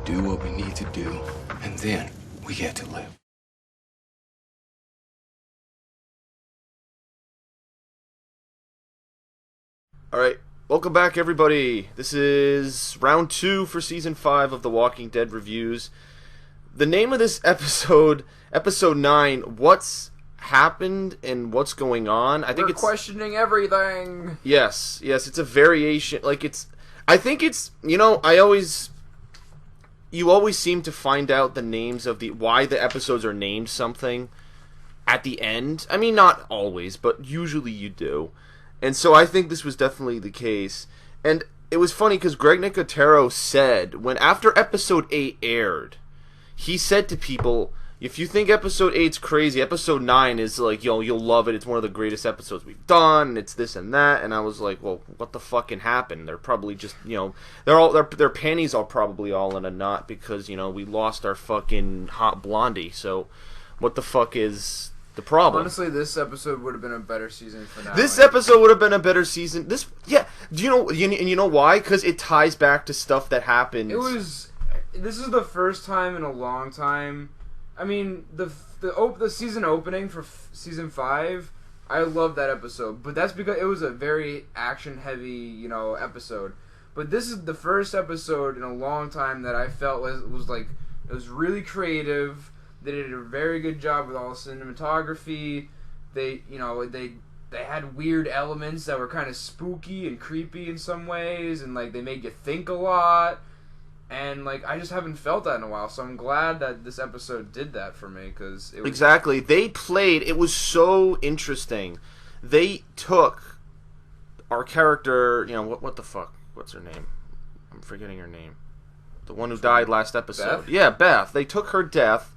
do what we need to do, and then we get to live. Alright, welcome back everybody. This is round 2 for season 5 of The Walking Dead reviews. The name of this episode, episode 9, What's Happened and What's Going On? I think We're questioning everything. Yes, it's a variation. I think it's, you always seem to find out the names of why the episodes are named something at the end. I mean, not always, but usually you do. And so I think this was definitely the case. And it was funny because Greg Nicotero said, after episode 8 aired, he said to people, if you think episode 8's crazy, episode 9 is like, you'll love it. It's one of the greatest episodes we've done, and it's this and that. And I was like, well, what the fucking happened? They're probably just, their panties are probably all in a knot because, we lost our fucking hot blondie. So what the fuck is the problem? Honestly, this episode would have been a better season finale. This episode would have been a better season. Do you know why? Because it ties back to stuff that happened. This is the first time in a long time. I mean, the season opening for season 5, I love that episode, but that's because it was a very action heavy, episode. But this is the first episode in a long time that I felt it was really creative. They did a very good job with all the cinematography. They had weird elements that were kind of spooky and creepy in some ways, and they made you think a lot. And I just haven't felt that in a while, so I'm glad that this episode did that for me because it was exactly. It was so interesting. They took our character, what the fuck? What's her name? I'm forgetting her name. The one who died last episode. Beth? Yeah, Beth. They took her death.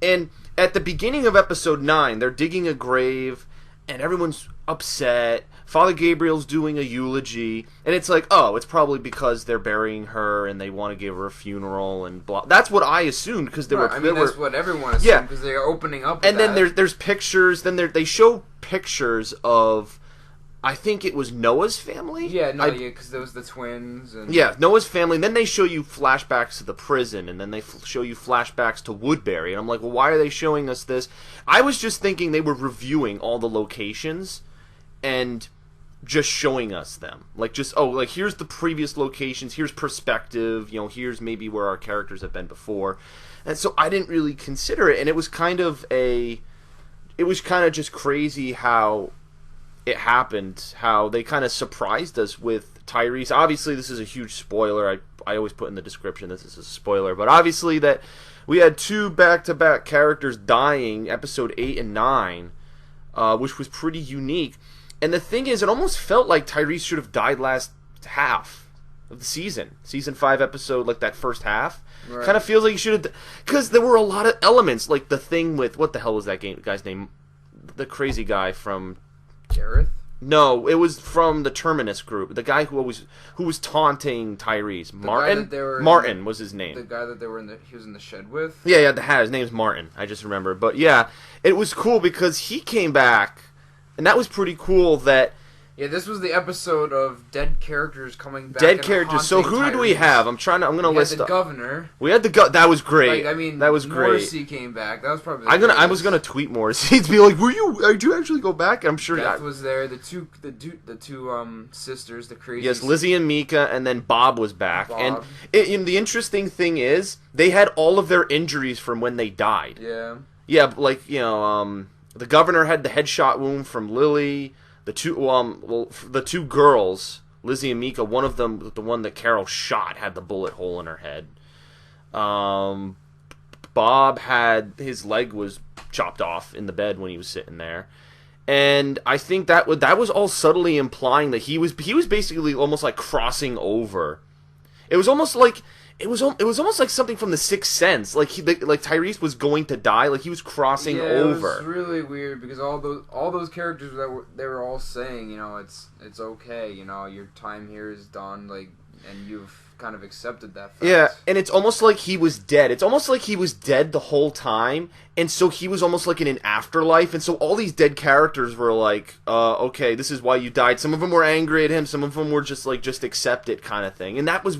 And at the beginning of episode 9, they're digging a grave, and everyone's upset. Father Gabriel's doing a eulogy, and it's like, oh, it's probably because they're burying her, and they want to give her a funeral, and blah. That's what I assumed, because that's what everyone assumed, because they're opening up with and then there's pictures, then they show pictures of, I think it was Noah's family? Yeah, because there was the twins. And yeah, Noah's family. And then they show you flashbacks to the prison, and then they show you flashbacks to Woodbury. And I'm like, well, why are they showing us this? I was just thinking they were reviewing all the locations and just showing us them. Here's the previous locations, here's perspective, here's maybe where our characters have been before. And so I didn't really consider it, and it was kind of just crazy how it happened, how they kind of surprised us with Tyrese. Obviously, this is a huge spoiler. I always put in the description this is a spoiler, but obviously that we had 2 back-to-back characters dying, episode 8 and 9, which was pretty unique. And the thing is, it almost felt like Tyrese should have died last half of the season. Season 5 episode, that first half. Right. Kind of feels like you should have... Because there were a lot of elements, like the thing with... What the hell was that guy's name? The crazy guy from... Gareth? No, it was from the Terminus group. The guy who was taunting Tyrese. Martin was his name. The guy that he was in the shed with? Yeah, his name's Martin. I just remember. But yeah, it was cool because he came back, and that was pretty cool that... Yeah, this was the episode of dead characters coming back. Dead characters. So who did we have? I'm gonna list. We had the governor. We had that was great. That was great. Morrissey came back. That was probably. I was gonna tweet Morrissey to be like, did you actually go back? And I'm sure. Beth was there. The two sisters, the crazy. Yes, Lizzie and Mika, and then Bob was back. And the interesting thing is, they had all of their injuries from when they died. Yeah. Yeah, the governor had the headshot wound from Lily. The two girls, Lizzie and Mika, one of them, the one that Carol shot, had the bullet hole in her head. Bob had his leg was chopped off in the bed when he was sitting there, and I think that was all subtly implying that he was basically almost like crossing over. It was almost like something from The Sixth Sense. Like Tyrese was going to die. Like he was crossing over. It was really weird because all those characters they were all saying, it's okay. Your time here is done. Like and you've kind of accepted that fact. Yeah, and it's almost like he was dead. It's almost like he was dead the whole time, and so he was almost like in an afterlife, and so all these dead characters were like, okay, this is why you died. Some of them were angry at him, some of them were just like, just accept it kind of thing. And that was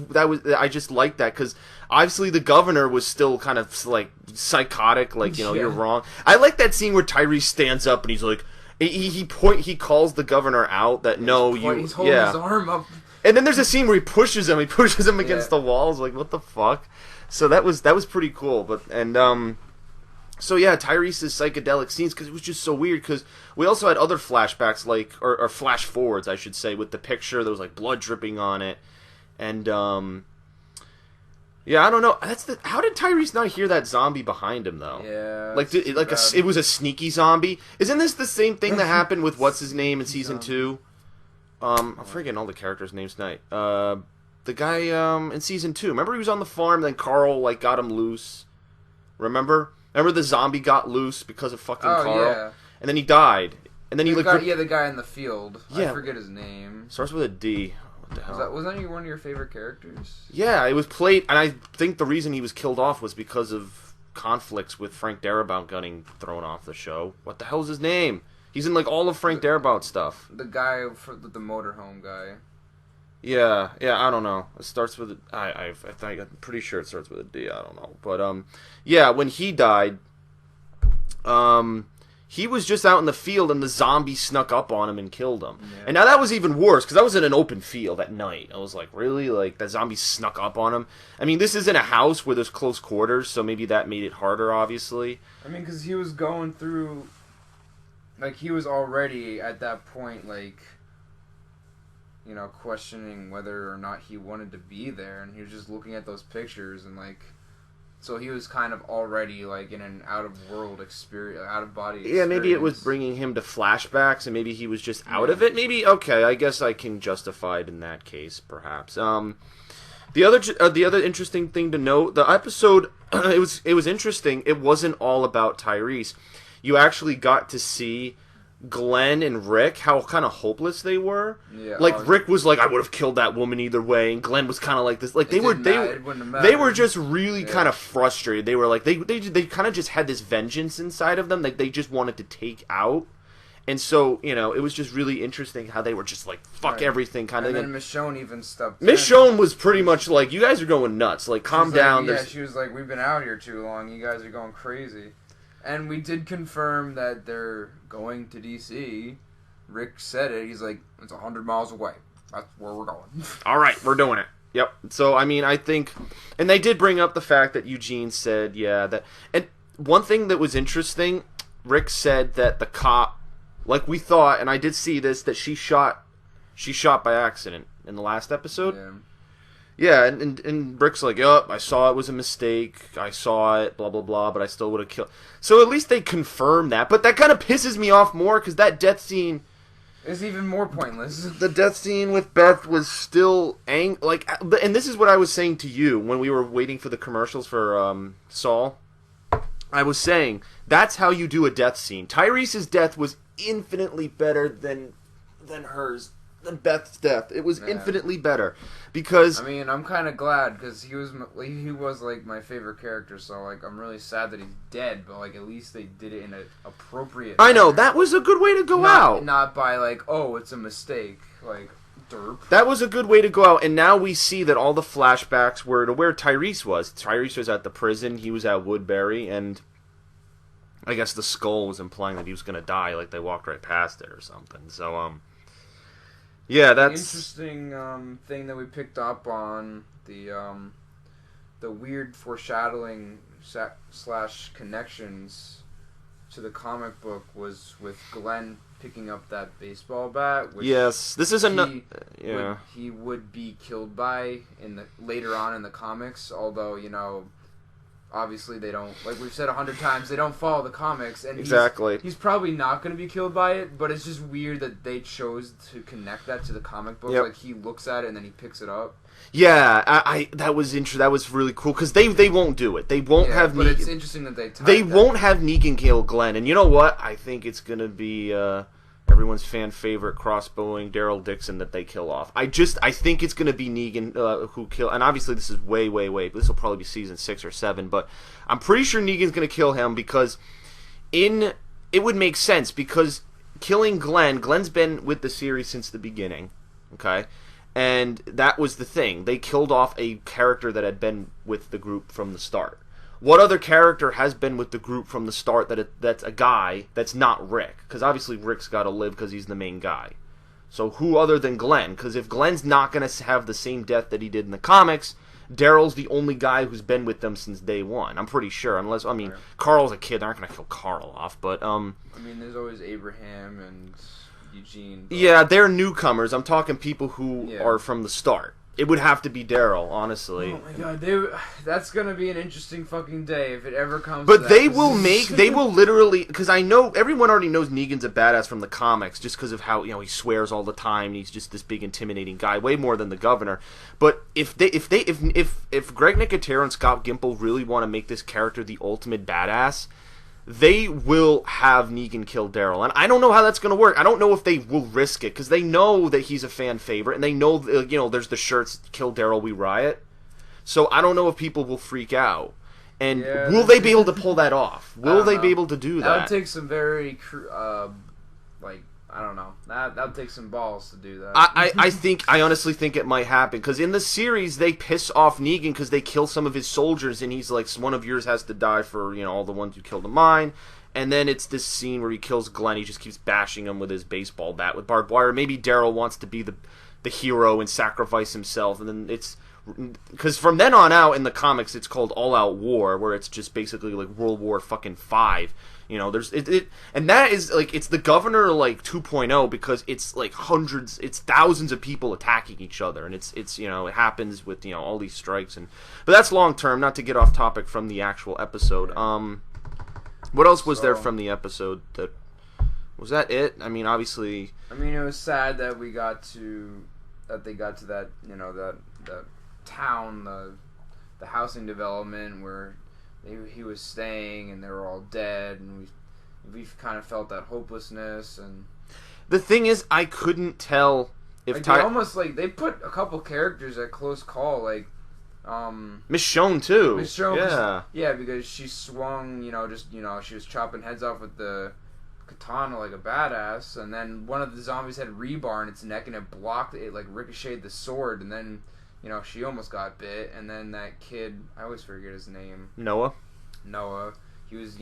I just liked that, because obviously the governor was still kind of like psychotic, like, you know, you're wrong. I like that scene where Tyrese stands up and he's like, he calls the governor out that he's holding his arm up. And then there's a scene where he pushes him against the walls, like, what the fuck? So that was pretty cool. But so yeah, Tyrese's psychedelic scenes, because it was just so weird, because we also had other flashbacks, like, or flash forwards, I should say, with the picture. There was like blood dripping on it, and yeah, I don't know. How did Tyrese not hear that zombie behind him though? Yeah, like it was a sneaky zombie. Isn't this the same thing that happened with what's his name in season 2? I'm forgetting all the characters' names tonight. The guy in season 2. Remember he was on the farm, then Carl like got him loose. Remember the zombie got loose because of fucking Carl, yeah. And then he died. And then the guy in the field. Yeah. I forget his name. Starts with a D. What the hell? Wasn't that one of your favorite characters? Yeah, it was played, and I think the reason he was killed off was because of conflicts with Frank Darabont getting thrown off the show. What the hell's his name? He's in like all of Frank Darabont stuff. The guy for the motorhome guy. Yeah, I don't know. It starts with I'm pretty sure it starts with a D. I don't know, but yeah, when he died, he was just out in the field, and the zombie snuck up on him and killed him. Yeah. And now that was even worse, because I was in an open field at night. I was like, really? Like, that zombie snuck up on him? I mean, this is in a house where there's close quarters, so maybe that made it harder, obviously. I mean, because he was going through, like, he was already at that point, like, you know, questioning whether or not he wanted to be there, and he was just looking at those pictures, and, like, so he was kind of already, like, in an out-of-world experience, out-of-body experience. Yeah, maybe it was bringing him to flashbacks, and maybe he was just out of it. Maybe, okay, I guess I can justify it in that case, perhaps. The other interesting thing to note, the episode, it was interesting. It wasn't all about Tyrese. You actually got to see Glenn and Rick, how kind of hopeless they were. Yeah, like Rick was like, I would have killed that woman either way, and Glenn was kind of like this. Like they were just really kind of frustrated. They were like they kind of just had this vengeance inside of them, like they just wanted to take out. And so, you know, it was just really interesting how they were just like, fuck everything kind of thing. And then Michonne even stepped in. Michonne was pretty much like, you guys are going nuts. Like, calm down. Yeah, she was like, we've been out here too long. You guys are going crazy. And we did confirm that they're going to D.C. Rick said it. He's like, it's 100 miles away. That's where we're going. All right, we're doing it. Yep. So, I mean, I think... And they did bring up the fact that Eugene said, yeah, that... And one thing that was interesting, Rick said that the cop, like we thought, and I did see this, that she shot by accident in the last episode. Yeah. Yeah, and Rick's like, yup, I saw it was a mistake, I saw it, blah, blah, blah, but I still would have killed... So at least they confirmed that, but that kind of pisses me off more, because that death scene... is even more pointless. The death scene with Beth was still... and this is what I was saying to you when we were waiting for the commercials for Saul. I was saying, that's how you do a death scene. Tyrese's death was infinitely better than hers. Than Beth's death. It was infinitely better because I mean, I'm kind of glad because he was like my favorite character, so like I'm really sad that he's dead, but like at least they did it in an appropriate I know, that was a good way to go out. Not by like, oh, it's a mistake, like derp. That was a good way to go out, and now we see that all the flashbacks were to where Tyrese was. Tyrese was at the prison, he was at Woodbury, and I guess the skull was implying that he was going to die, like they walked right past it or something. So yeah, that's the interesting thing that we picked up on the weird foreshadowing / connections to the comic book was with Glenn picking up that baseball bat. Which yes, this is he would be killed by later on in the comics. Although obviously they don't, like we've said 100 times, they don't follow the comics, and exactly he's probably not going to be killed by it, but it's just weird that they chose to connect that to the comic book. Like he looks at it and then he picks it up. Yeah, that was that was really cool because they won't do it. They won't have. But it's interesting that they won't have Negan kill Glenn, and you know what? I think it's gonna be everyone's fan favorite crossbowing Daryl Dixon that they kill off. I think it's going to be Negan who kill, and obviously this is way, this will probably be season 6 or 7, but I'm pretty sure Negan's going to kill him because it would make sense because killing Glenn's been with the series since the beginning, okay? And that was the thing. They killed off a character that had been with the group from the start. What other character has been with the group from the start that's a guy that's not Rick? Because obviously Rick's got to live because he's the main guy. So who other than Glenn? Because if Glenn's not going to have the same death that he did in the comics, Daryl's the only guy who's been with them since day one. I'm pretty sure. Unless, Carl's a kid. They're not going to kill Carl off. But, there's always Abraham and Eugene. But... Yeah, they're newcomers. I'm talking people who are from the start. It would have to be Daryl, honestly. Oh my god, that's gonna be an interesting fucking day if it ever comes. But to they that. they will literally, because I know everyone already knows Negan's a badass from the comics, just because of how he swears all the time. And he's just this big intimidating guy, way more than the governor. But if Greg Nicotero and Scott Gimple really want to make this character the ultimate badass, they will have Negan kill Daryl. And I don't know how that's going to work. I don't know if they will risk it, because they know that he's a fan favorite, and they know, there's the shirts, Kill Daryl, We Riot. So I don't know if people will freak out. And will they be able to pull that off? Will they be able to do that? That would take some very, I don't know. That would take some balls to do that. I honestly think it might happen, because in the series they piss off Negan because they kill some of his soldiers, and he's like, one of yours has to die for all the ones you killed of mine. And then it's this scene where he kills Glenn. He just keeps bashing him with his baseball bat with barbed wire. Maybe Daryl wants to be the hero and sacrifice himself, and then it's because from then on out in the comics it's called All Out War, where it's just basically like World War fucking 5. There's and that is like, it's the governor like 2.0, because it's like it's thousands of people attacking each other, and it's it happens with all these strikes, but that's long term. Not to get off topic from the actual episode. What else was there from the episode? Was that it? Obviously. It was sad that they got to that that town, the housing development where he was staying, and they were all dead, and we kind of felt that hopelessness. And the thing is, I couldn't tell if they put a couple characters at close call, like Michonne too. Yeah, because she swung, she was chopping heads off with the katana like a badass, and then one of the zombies had rebar in its neck, and it blocked it, like ricocheted the sword, and then she almost got bit. And then that kid, I always forget his name. Noah. He was,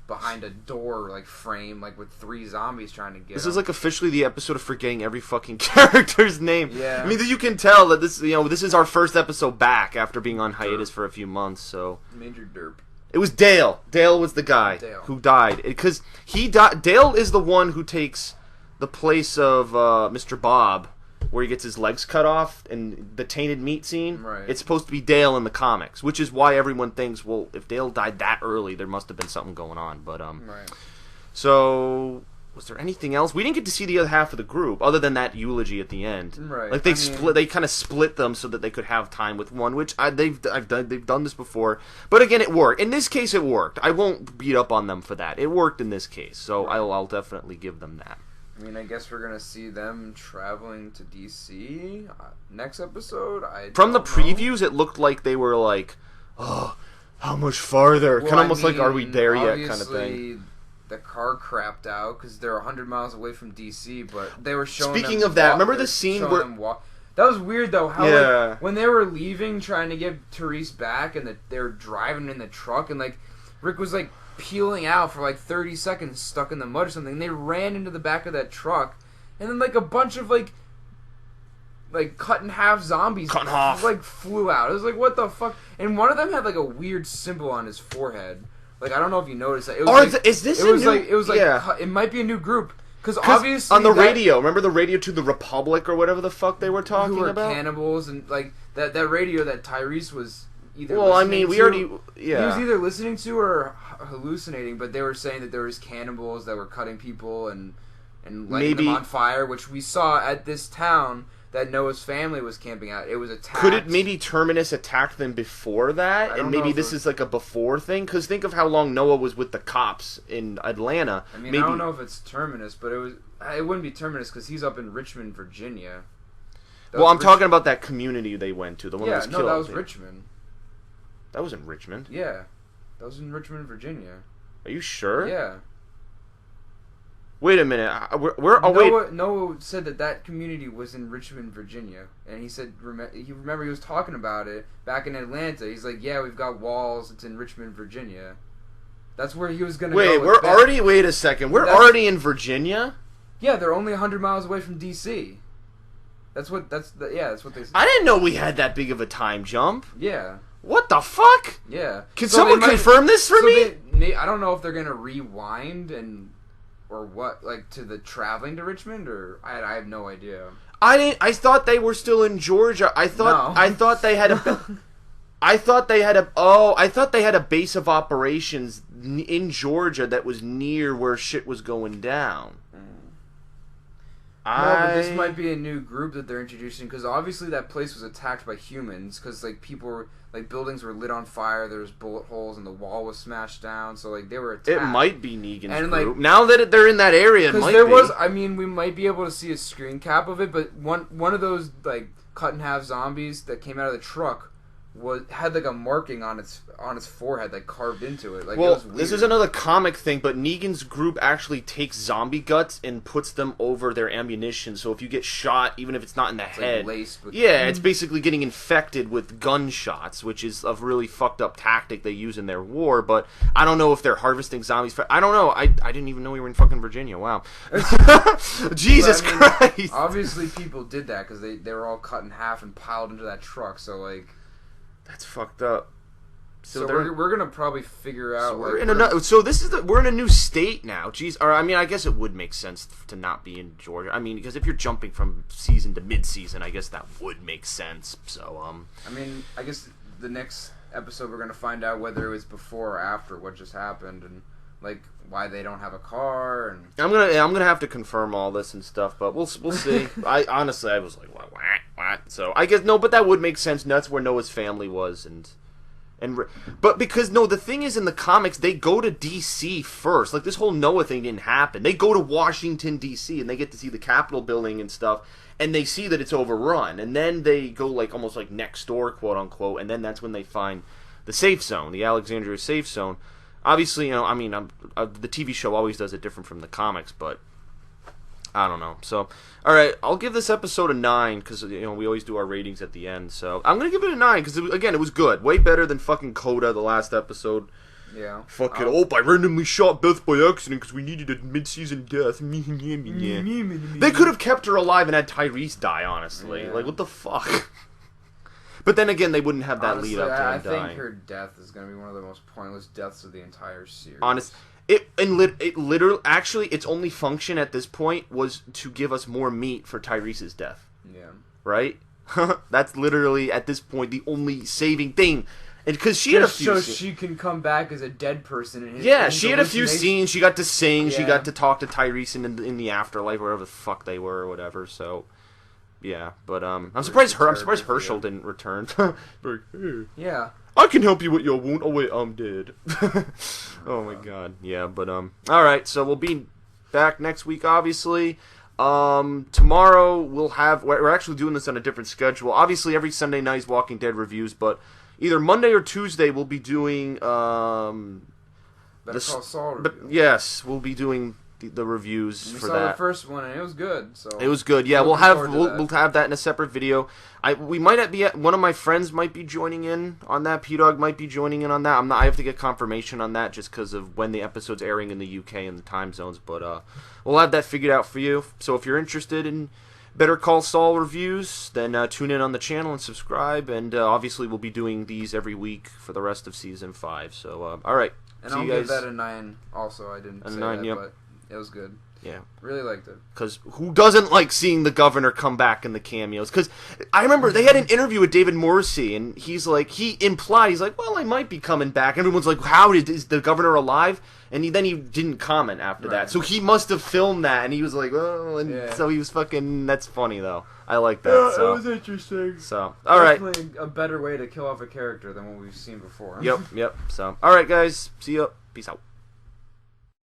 behind a door, like, frame, like, with 3 zombies trying to get This him. is, like, officially the episode of forgetting every fucking character's name. Yeah. You can tell that this is our first episode back after being on hiatus for a few months, so... Major derp. It was Dale. Dale was the guy who died. Because Dale is the one who takes the place of Mr. Bob, where he gets his legs cut off, and the tainted meat scene. Right. It's supposed to be Dale in the comics, which is why everyone thinks, well, if Dale died that early, there must have been something going on. But Right. So, was there anything else? We didn't get to see the other half of the group, other than that eulogy at the end. Right. Like they kind of split them so that they could have time with one, which they've done this before. But again, it worked. In this case, it worked. I won't beat up on them for that. It worked in this case, so right. I'll definitely give them that. I guess we're going to see them traveling to D.C. Next episode? From the previews, it looked like they were like, oh, how much farther? Well, kind of almost like, are we there yet kind of thing. The car crapped out because they're 100 miles away from D.C., but they were showing Speaking of that, remember the scene where... That was weird, though, how like, when they were leaving, trying to get Tyrese back, and they were driving in the truck, and like Rick was like peeling out for like 30 seconds stuck in the mud or something, and they ran into the back of that truck, and then like a bunch of like cut in half zombies like flew out. It was like, what the fuck? And one of them had like a weird symbol on his forehead. Like, I don't know if you noticed that. It was is this it might be a new group. Because obviously on the radio, remember the radio to the Republic or whatever the fuck they were talking who were about? Cannibals, and like that radio that Tyrese was either he was either listening to or hallucinating, but they were saying that there was cannibals that were cutting people and lighting them on fire, which we saw at this town that Noah's family was camping out. It was attacked. Could it maybe Terminus attacked them before that? And maybe this is like a before thing? Because think of how long Noah was with the cops in Atlanta. I don't know if it's Terminus, but it was... It wouldn't be Terminus because he's up in Richmond, Virginia. Well, I'm talking about that community they went to. The one that was killed. that was Richmond. That was in Richmond? Yeah. That was in Richmond, Virginia. Are you sure? Yeah. Wait a minute. Wait. Noah said that community was in Richmond, Virginia, and he said he was talking about it back in Atlanta. He's like, yeah, we've got walls. It's in Richmond, Virginia. That's where he was gonna. Wait a second. We're already in Virginia. Yeah, they're only 100 miles away from DC. That's what they said. I didn't know we had that big of a time jump. Yeah. What the fuck? Yeah. Can someone confirm this for me? I don't know if they're gonna rewind or what, like to the traveling to Richmond, or I have no idea. I thought they were still in Georgia. I thought they had a base of operations in Georgia that was near where shit was going down. No, but this might be a new group that they're introducing, because obviously that place was attacked by humans, because like people were, like buildings were lit on fire, there was bullet holes, and the wall was smashed down, so like they were attacked. It might be Negan's group. Now that they're in that area, it might be. We might be able to see a screen cap of it, but one of those like cut in half zombies that came out of the truck had like a marking on its forehead, like carved into it. Like, well, it was weird. This is another comic thing, but Negan's group actually takes zombie guts and puts them over their ammunition. So if you get shot, even if it's not in the head, like laced with it's basically getting infected with gunshots, which is a really fucked up tactic they use in their war. But I don't know if they're harvesting zombies. I don't know. I didn't even know we were in fucking Virginia. Wow, Jesus Christ! Obviously, people did that because they were all cut in half and piled into that truck. So like. That's fucked up. So we're gonna probably figure out. So we're in a new state now. Jeez, or I mean, I guess it would make sense to not be in Georgia. I mean, because if you're jumping from season to mid-season, I guess that would make sense. So I mean, I guess the next episode we're gonna find out whether it was before or after what just happened, and like why they don't have a car. And I'm gonna have to confirm all this and stuff, but we'll see. I honestly was like, what? So I guess no, but that would make sense. And that's where Noah's family was, but because the thing is, in the comics they go to DC first. Like this whole Noah thing didn't happen. They go to Washington DC and they get to see the Capitol building and stuff, and they see that it's overrun, and then they go like almost like next door, quote unquote, and then that's when they find the safe zone, the Alexandria safe zone. Obviously, the TV show always does it different from the comics, but I don't know. So, all right, I'll give this episode a 9 because we always do our ratings at the end. So I'm gonna give it a 9 because it was good, way better than fucking Coda, the last episode. Yeah. Fucking I randomly shot Beth by accident because we needed a mid-season death. They could have kept her alive and had Tyrese die. Honestly, like what the fuck. But then again, they wouldn't have that lead up to him dying. I think her death is going to be one of the most pointless deaths of the entire series. It literally, actually, its only function at this point was to give us more meat for Tyrese's death. Yeah. Right? That's literally, at this point, the only saving thing. And because she had a few scenes. So she can come back as a dead person. She had a few scenes. She got to sing. Yeah. She got to talk to Tyrese in the afterlife, wherever the fuck they were or whatever, so... Yeah, but I'm surprised Herschel didn't return. Yeah. I can help you with your wound. Oh wait, I'm dead. Oh my god. Yeah, but all right, so we'll be back next week obviously. Tomorrow we're actually doing this on a different schedule. Obviously every Sunday night is Walking Dead reviews, but either Monday or Tuesday we'll be doing Better Call Saul review. Yes, we'll be doing the reviews for that. We saw the first one and it was good. So it was good. Yeah, we'll have that in a separate video. We might be one of my friends might be joining in on that. P-Dog might be joining in on that. I have to get confirmation on that just because of when the episode's airing in the UK and the time zones. But we'll have that figured out for you. So if you're interested in Better Call Saul reviews, then tune in on the channel and subscribe. And obviously we'll be doing these every week for the rest of season 5. So all right. And I'll give that a 9. Also, I didn't say 9, that, but. It was good. Yeah. Really liked it. Because who doesn't like seeing the governor come back in the cameos? Because I remember they had an interview with David Morrissey, and he's like, well, I might be coming back. Everyone's like, is the governor alive? And then he didn't comment after that. So he must have filmed that, and he was like, so he was fucking, that's funny, though. I like that. Yeah, it was interesting. So, all right. Definitely a better way to kill off a character than what we've seen before. Yep. So, all right, guys. See ya. Peace out.